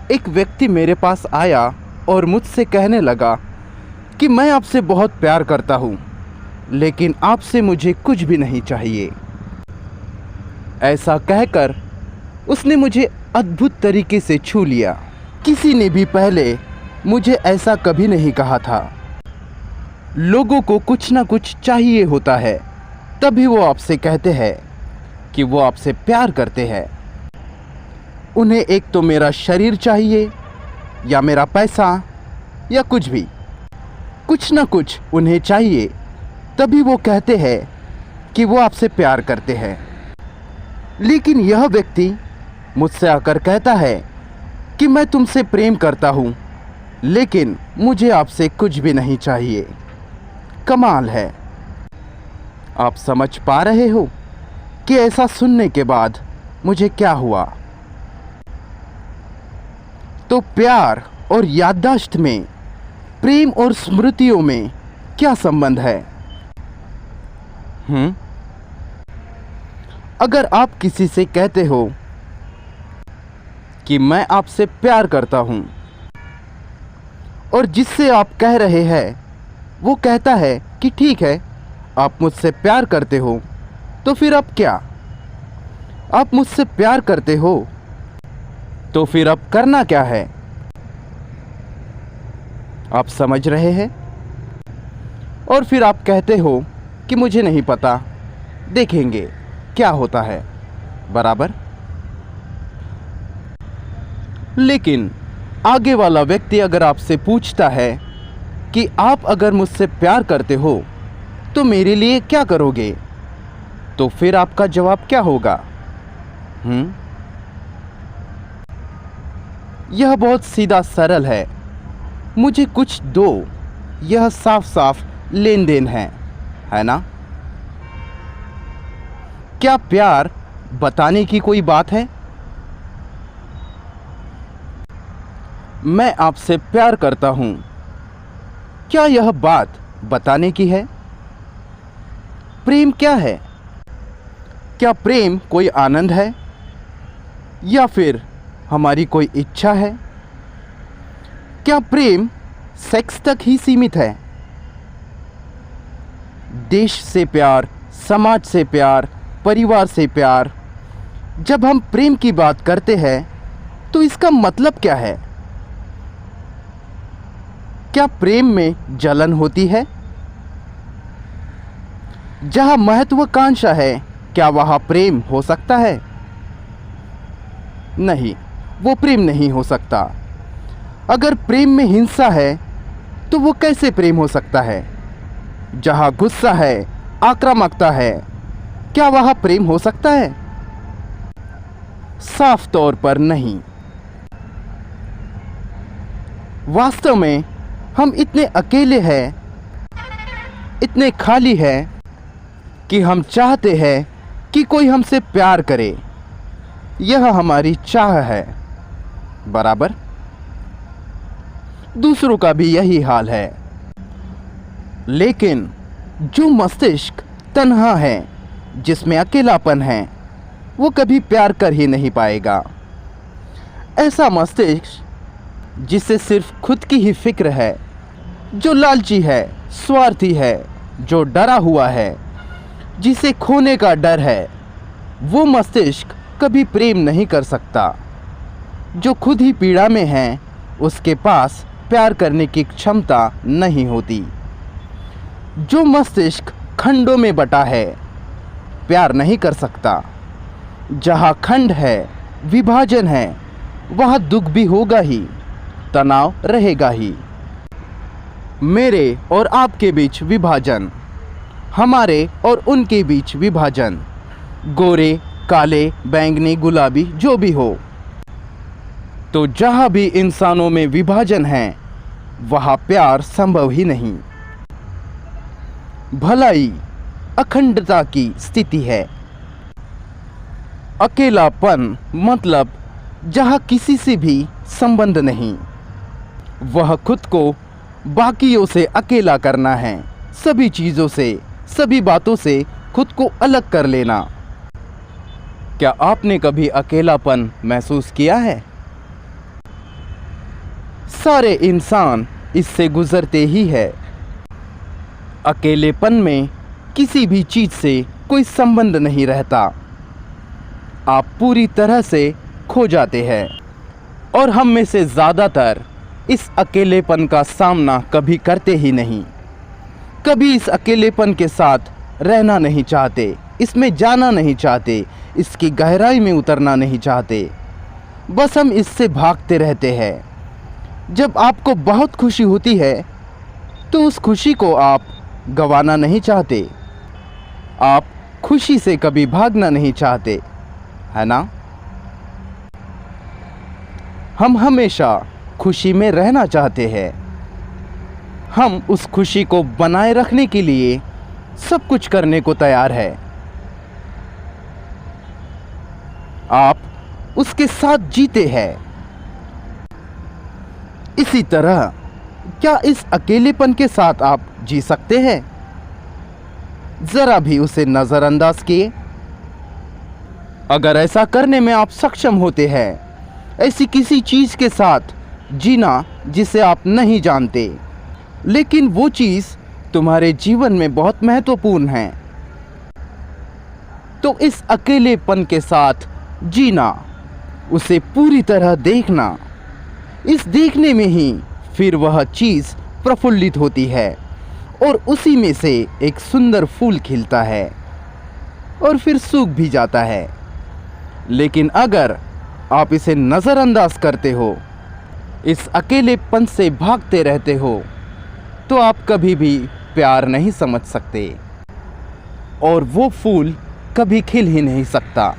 एक व्यक्ति मेरे पास आया और मुझसे कहने लगा कि मैं आपसे बहुत प्यार करता हूँ, लेकिन आपसे मुझे कुछ भी नहीं चाहिए। ऐसा कहकर उसने मुझे अद्भुत तरीके से छू लिया। किसी ने भी पहले मुझे ऐसा कभी नहीं कहा था। लोगों को कुछ ना कुछ चाहिए होता है, तभी वो आपसे कहते हैं कि वो आपसे प्यार करते हैं। उन्हें एक तो मेरा शरीर चाहिए, या मेरा पैसा, या कुछ भी, कुछ ना कुछ उन्हें चाहिए, तभी वो कहते हैं कि वो आपसे प्यार करते हैं। लेकिन यह व्यक्ति मुझसे आकर कहता है कि मैं तुमसे प्रेम करता हूँ, लेकिन मुझे आपसे कुछ भी नहीं चाहिए। कमाल है। आप समझ पा रहे हो कि ऐसा सुनने के बाद मुझे क्या हुआ? तो प्यार और याददाश्त में, प्रेम और स्मृतियों में क्या संबंध है? अगर आप किसी से कहते हो कि मैं आपसे प्यार करता हूं, और जिससे आप कह रहे हैं वो कहता है कि ठीक है, आप मुझसे प्यार करते हो, तो फिर अब क्या? आप मुझसे प्यार करते हो, तो फिर अब करना क्या है? आप समझ रहे हैं? और फिर आप कहते हो कि मुझे नहीं पता, देखेंगे क्या होता है, बराबर? लेकिन आगे वाला व्यक्ति अगर आपसे पूछता है कि आप अगर मुझसे प्यार करते हो तो मेरे लिए क्या करोगे, तो फिर आपका जवाब क्या होगा? यह बहुत सीधा सरल है। मुझे कुछ दो, यह साफ साफ लेन देन है ना? क्या प्यार बताने की कोई बात है? मैं आपसे प्यार करता हूं, क्या यह बात बताने की है? प्रेम क्या है? क्या प्रेम कोई आनंद है, या फिर हमारी कोई इच्छा है? क्या प्रेम सेक्स तक ही सीमित है? देश से प्यार, समाज से प्यार, परिवार से प्यार, जब हम प्रेम की बात करते हैं तो इसका मतलब क्या है? क्या प्रेम में जलन होती है? जहां महत्वाकांक्षा है, क्या वहां प्रेम हो सकता है? नहीं, वो प्रेम नहीं हो सकता। अगर प्रेम में हिंसा है तो वो कैसे प्रेम हो सकता है? जहां गुस्सा है, आक्रामकता है, क्या वहां प्रेम हो सकता है? साफ तौर पर नहीं। वास्तव में हम इतने अकेले हैं, इतने खाली हैं कि हम चाहते हैं कि कोई हमसे प्यार करे। यह हमारी चाह है, बराबर? दूसरों का भी यही हाल है। लेकिन जो मस्तिष्क तन्हा है, जिसमें अकेलापन है, वो कभी प्यार कर ही नहीं पाएगा। ऐसा मस्तिष्क जिसे सिर्फ खुद की ही फिक्र है, जो लालची है, स्वार्थी है, जो डरा हुआ है, जिसे खोने का डर है, वो मस्तिष्क कभी प्रेम नहीं कर सकता। जो खुद ही पीड़ा में है, उसके पास प्यार करने की क्षमता नहीं होती। जो मस्तिष्क खंडों में बटा है, प्यार नहीं कर सकता। जहाँ खंड है, विभाजन है, वहाँ दुख भी होगा ही, तनाव रहेगा ही। मेरे और आपके बीच विभाजन, हमारे और उनके बीच विभाजन, गोरे, काले, बैंगनी, गुलाबी, जो भी हो, तो जहाँ भी इंसानों में विभाजन है, वहाँ प्यार संभव ही नहीं। भलाई अखंडता की स्थिति है। अकेलापन मतलब जहाँ किसी से भी संबंध नहीं, वह खुद को बाकियों से अकेला करना है। सभी चीज़ों से, सभी बातों से खुद को अलग कर लेना। क्या आपने कभी अकेलापन महसूस किया है? सारे इंसान इससे गुजरते ही है। अकेलेपन में किसी भी चीज़ से कोई संबंध नहीं रहता, आप पूरी तरह से खो जाते हैं। और हम में से ज़्यादातर इस अकेलेपन का सामना कभी करते ही नहीं, कभी इस अकेलेपन के साथ रहना नहीं चाहते, इसमें जाना नहीं चाहते, इसकी गहराई में उतरना नहीं चाहते, बस हम इससे भागते रहते हैं। जब आपको बहुत खुशी होती है तो उस खुशी को आप गंवाना नहीं चाहते, आप खुशी से कभी भागना नहीं चाहते, है ना? हम हमेशा खुशी में रहना चाहते हैं। हम उस खुशी को बनाए रखने के लिए सब कुछ करने को तैयार है। आप उसके साथ जीते हैं। इसी तरह क्या इस अकेलेपन के साथ आप जी सकते हैं? जरा भी उसे नज़रअंदाज किए। अगर ऐसा करने में आप सक्षम होते हैं, ऐसी किसी चीज़ के साथ जीना जिसे आप नहीं जानते, लेकिन वो चीज़ तुम्हारे जीवन में बहुत महत्वपूर्ण है, तो इस अकेलेपन के साथ जीना, उसे पूरी तरह देखना, इस देखने में ही फिर वह चीज़ प्रफुल्लित होती है और उसी में से एक सुंदर फूल खिलता है और फिर सूख भी जाता है। लेकिन अगर आप इसे नज़रअंदाज करते हो, इस अकेलेपन से भागते रहते हो, तो आप कभी भी प्यार नहीं समझ सकते और वो फूल कभी खिल ही नहीं सकता।